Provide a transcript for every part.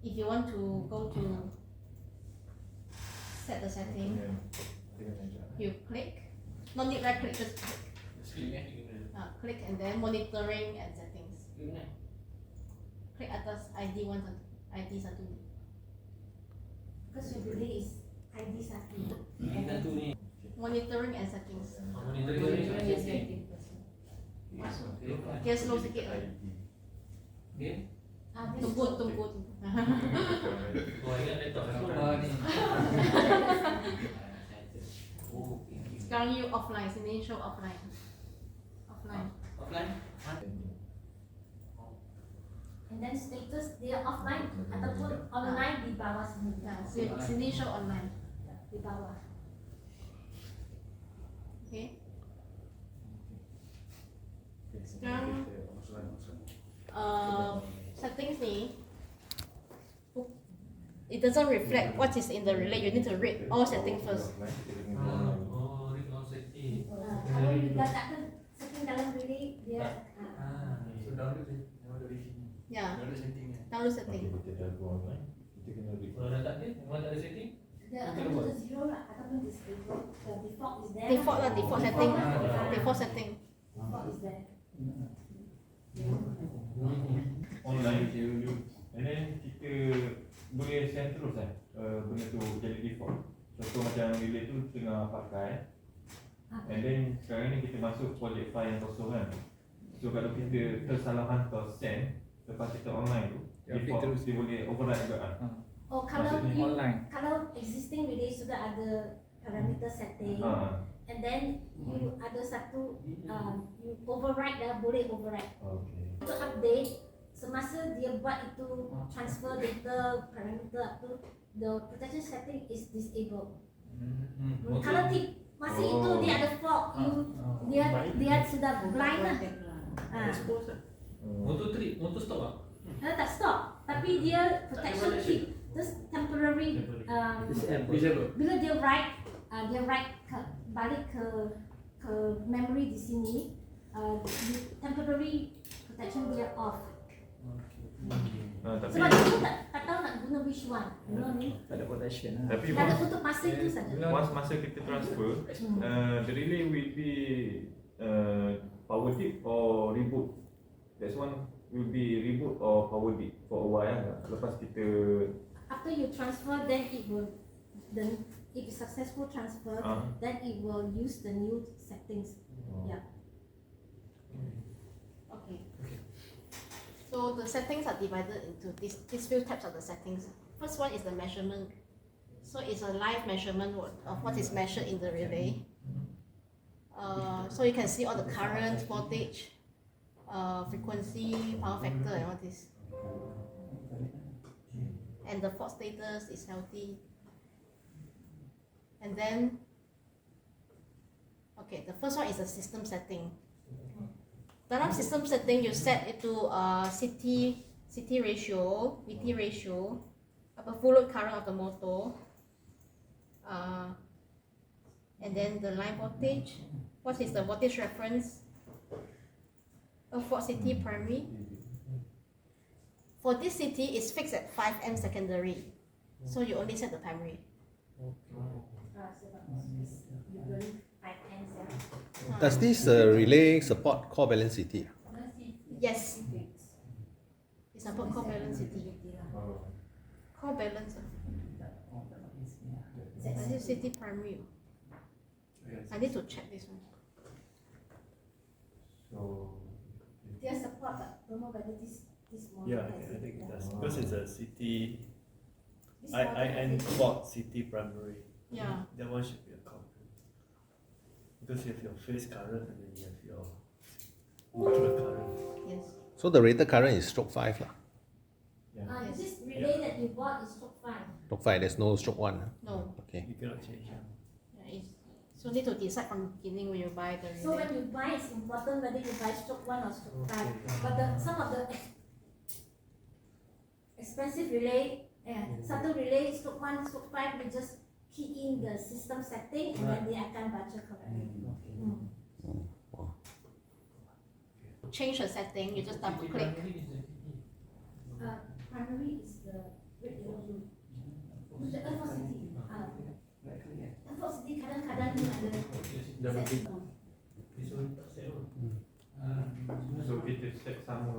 if you want to go to set the setting, you click. No need right click, just click. Click and then monitoring and settings. Click atas ID 1, ID 1. Because your relay is ID 1. Monitoring and settings. Dia slow sikit lah. Tunggu. Wah, ingat laptop aku ni. Sekarang you offline, sini show offline. Offline? And then status dia offline ataupun online di bawah sini. Sini show online. Di bawah. Okay. Sekarang settings ni, it doesn't reflect what is in the relay. You need to read all settings first. Read all setting. Kalau you dah tak setting dalam relay dia. So download sini. Ya. Download setting. Kalau dah tak ada, memang tak ada setting. Dia akan to zero lah ataupun disable. The default is there. Default setting. Default setting. Default is there. Online and then kita boleh send terus benda tu jadi default. Contoh macam relay tu tengah pakai, and then sekarang ni kita masuk project file yang kosong kan. So kalau kita tersalah hantar send lepas kita online tu, default terus dia boleh override juga kan. Oh, kalau existing relay sudah ada parameter setting, and then you ada satu you override dah, boleh override. Untuk update semasa dia buat itu transfer data parameter tu, the protection setting is disabled. Kalau masih itu dia ada fault, dia sudah blind lah. Motor stop tak? Tak stop, tapi dia protection keep just temporary. Bila dia write balik ke memory di sini, temporary protection dia off. Sebab dia tak tahu nak guna which one. Tak ada protection. Tapi ada untuk masa itu saja. Once masa kita transfer, the relay will be power dip or reboot. That's one will be reboot or power dip for a while. Lepas kita after you transfer, then it will if it's successful transfer, then it will use the new settings. Yeah. Okay. So the settings are divided into these few types of the settings. First one is the measurement. So it's a live measurement of what is measured in the relay. So you can see all the current, voltage, frequency, power factor, and all this. And the fault status is healthy. And then, okay, the first one is the system setting. Dalam system setting, you set it to CT ratio, VT ratio, a full load current of the motor, and then the line voltage. What is the voltage reference? For CT primary. For this CT, it's fixed at 5 amp secondary, so you only set the primary. Does this relay support core balance CT? Yes. It supports core balance CT. Core balance. This is CT primary. I need to check this one. so Dia support, but don't know whether this model Yeah, has I think it does. or Because not. it's a CT, This model IN has it. port CT primary. Yeah. That one should be a common. Because you have your phase current and then you have your neutral current. Yes. So the rated current is stroke 5 lah. Yes. This relay that you bought is stroke 5. Stroke 5, there's no stroke 1. No. Okay. You cannot change. Yeah, so need to decide from the beginning when you buy the relay. So when you buy, it's important whether you buy stroke 1 or stroke 5. But some of the expensive relay, satu relay stroke 1, stroke 5, you just key in the system setting and then dia akan baca correctly. Change the setting, you just double click. Primary is the Unfortunately, kadang-kadang dia ada set. So kita set sama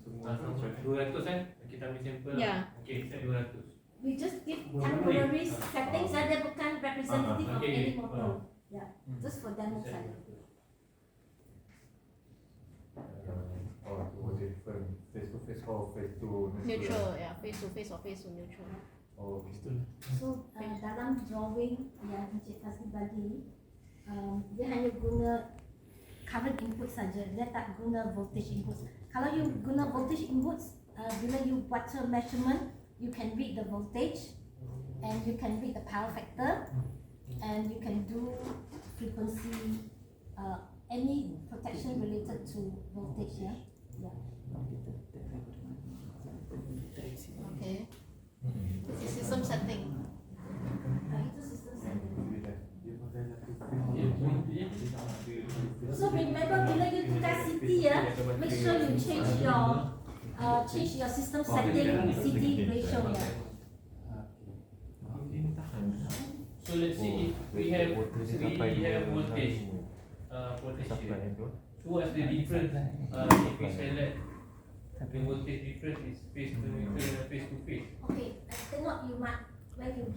semua. 200 kan? Kita ambil sampel. Yeah. Okay, set 200. We just give temporary settings saja, bukan representative of okay. any motor. Yeah, just for demo saja. Oh, was it from face to face or face to Neutral, yeah, face to face or face to neutral. Oh, So dalam drawing yang Encik Fazli bagi, dia hanya guna current input saja, dia tak guna voltage input. Kalau you guna voltage inputs, bila you buat measurement, you can read the voltage and you can read the power factor and you can do frequency, any protection related to voltage. Yeah. Okay. This is system setting. Itu sistem setting. So remember, bila you tukar CT ya, make sure you change your system setting CT ratio ya. So let's say if we have voltage protection. So what's the difference if we select the voltage difference is face to neutral and face to face? Okay, tengok you when you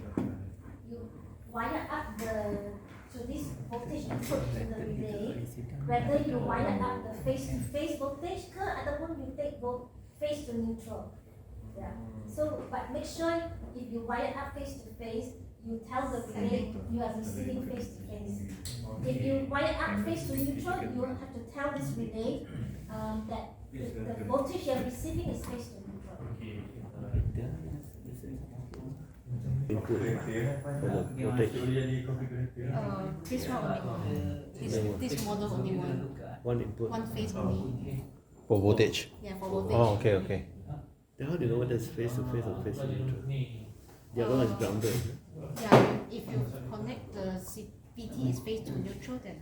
wire up this voltage input to the relay, whether you wire up the face to face voltage ke ataupun you take face to neutral. Yeah. So but make sure if you wire up face to face, you tell the relay you are receiving face to face. If you wire up face to neutral, you will have to tell this relay that the voltage you are receiving is face to neutral. Input for the voltage. This one only. This model only One input one phase only. for voltage. Yeah, for voltage. Oh, okay, okay. Then how do you know whether it's face to face or face to neutral? The other one is grounded. Yeah, if you connect the CPT is face to neutral, then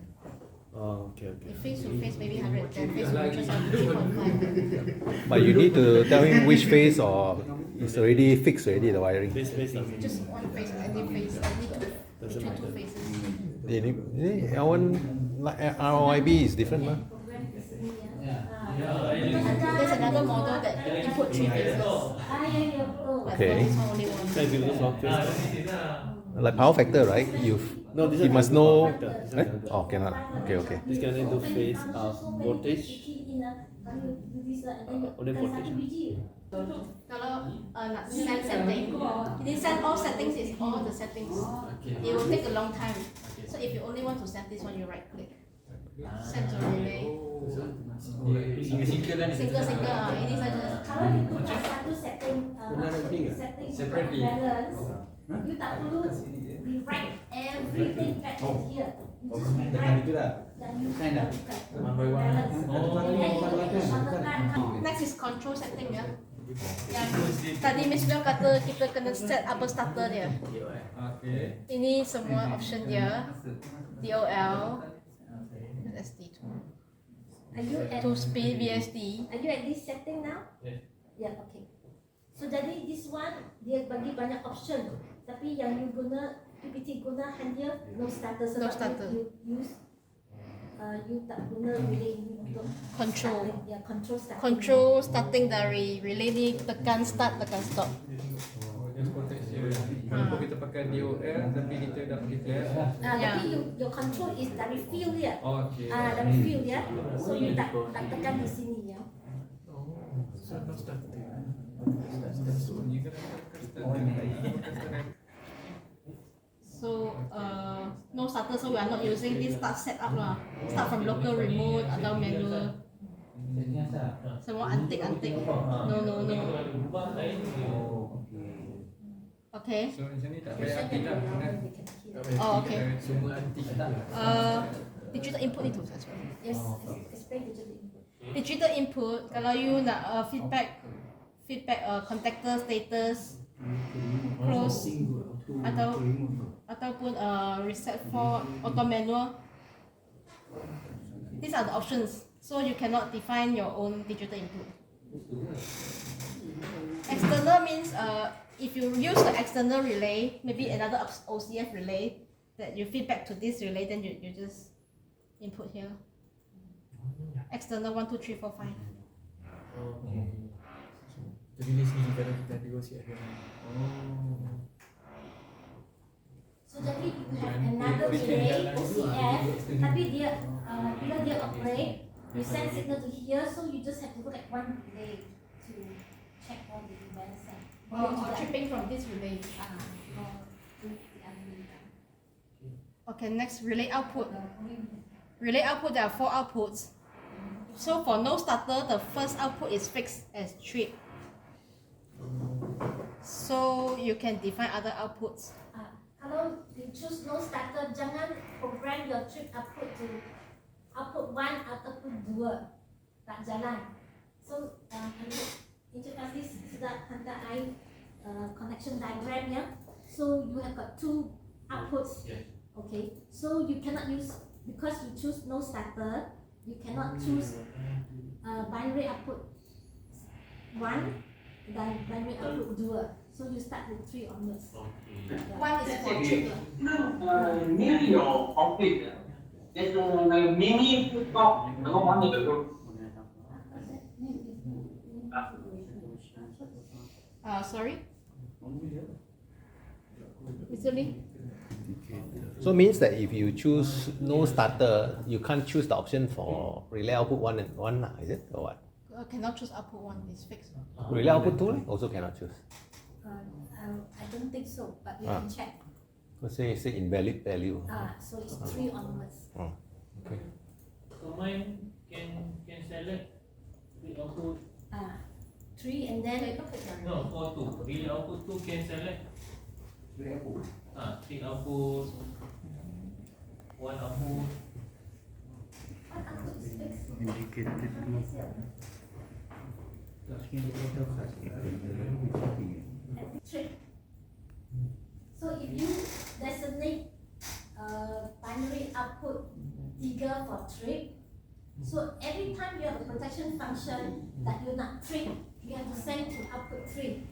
Oh, okay, okay. if face to face maybe 100, then face to neutral 73.5. But you need to tell him which phase or it's already fixed already, the wiring. Face doesn't Just one phase, any phase, only between two matter. phases. L1 like ROIB is different, mah? There's another model that input three phases. But Okay. for this one only one. So if you look for face, Like power factor, right? no, this You one must cannot know. factor. This one Eh? cannot do. Oh, cannot. Okay, okay. This can only do phase voltage. Only voltage. Kalau nak send setting, ini send all settings is all the settings. It will take a long time. So if you only want to send this one, you right click. Send to relay. Single Ini saja. Kalau you tukar satu setting Separately. balance, you tak perlu rewrite everything back in here. You just rewrite dan you tukar balance. And then you shortcut. Next is control setting ya. Yang tadi Miss Bel kata kita kena set apa starter dia. Okay. Ini semua option dia. DOL, ST2, Are you at 2 speed VSD. Are you at this setting now? Yes. Yeah, okay. So jadi this one dia bagi banyak option, tapi yang you guna PPT guna hanya no starter sebab No starter. you use you tak guna relay ni untuk Control. starting. Yeah, control starting. Control starting dari relay ni tekan start tekan stop. Just protection. Walaupun kita pakai DOL tapi kita dah pakai flash. Yeah. Tapi your control is dari field ya. Okay. Dari field ya. So you tak tekan di sini ya. So no starting. Sunyi kan starting. So no starter, so we are not using this start setup lah. Start from local remote atau manual. Semua antik. No. Okay. So macam ni tak payah aktif dah. Oh, okay. Semua antik. Digital input itu saja. Yes, explain digital input. Digital input kalau you nak feedback contactor status, close ataupun reset for auto manual. These are the options. So you cannot define your own digital input. External means if you use the external relay, maybe another OCF relay that you feed back to this relay, then you just input here. External 1, 2, 3, 4, 5. Okay. Jadi di sini kita negosiasi. Oh. So jadi you have another relay OCF, tapi dia bila dia operate, you send signal to here, so you just have to look at one relay to check all the events and Or tripping from this relay. or do the other relay. Okay, next relay output. Relay output, there are 4 outputs. So for no starter, the first output is fixed as trip. So you can define other outputs. Kalau you choose no starter, jangan program your trip output to output 1 output 2, tak jalan. So Encik Kasih sudah hantar I connection diagram ya. So you have got 2 outputs. Yes. Okay, so you cannot use, because you choose no starter, you cannot choose binary output 1 dan binary output 2. So you start with 3 onwards. Okay. One is for trip. Nếu nhiều học kịch mini top nó có món gì được không? Sorry? Recently? So means that if you choose no starter, you can't choose the option for relay output 1 and 1, is it? Or what? Cannot choose output 1, it's fixed. Relay output 2 also cannot choose. I don't think so, but you can check. So say invalid value. So it's 3 onwards. Oh, okay. So mine can select the output. 3 and then No, for 2. Relay output 2 can select. 3 output. 1 output. what output is fixed? Indicated Trip. So if you designate binary output 3 for trip, so every time you have a protection function that you not trip, you have to send to output 3.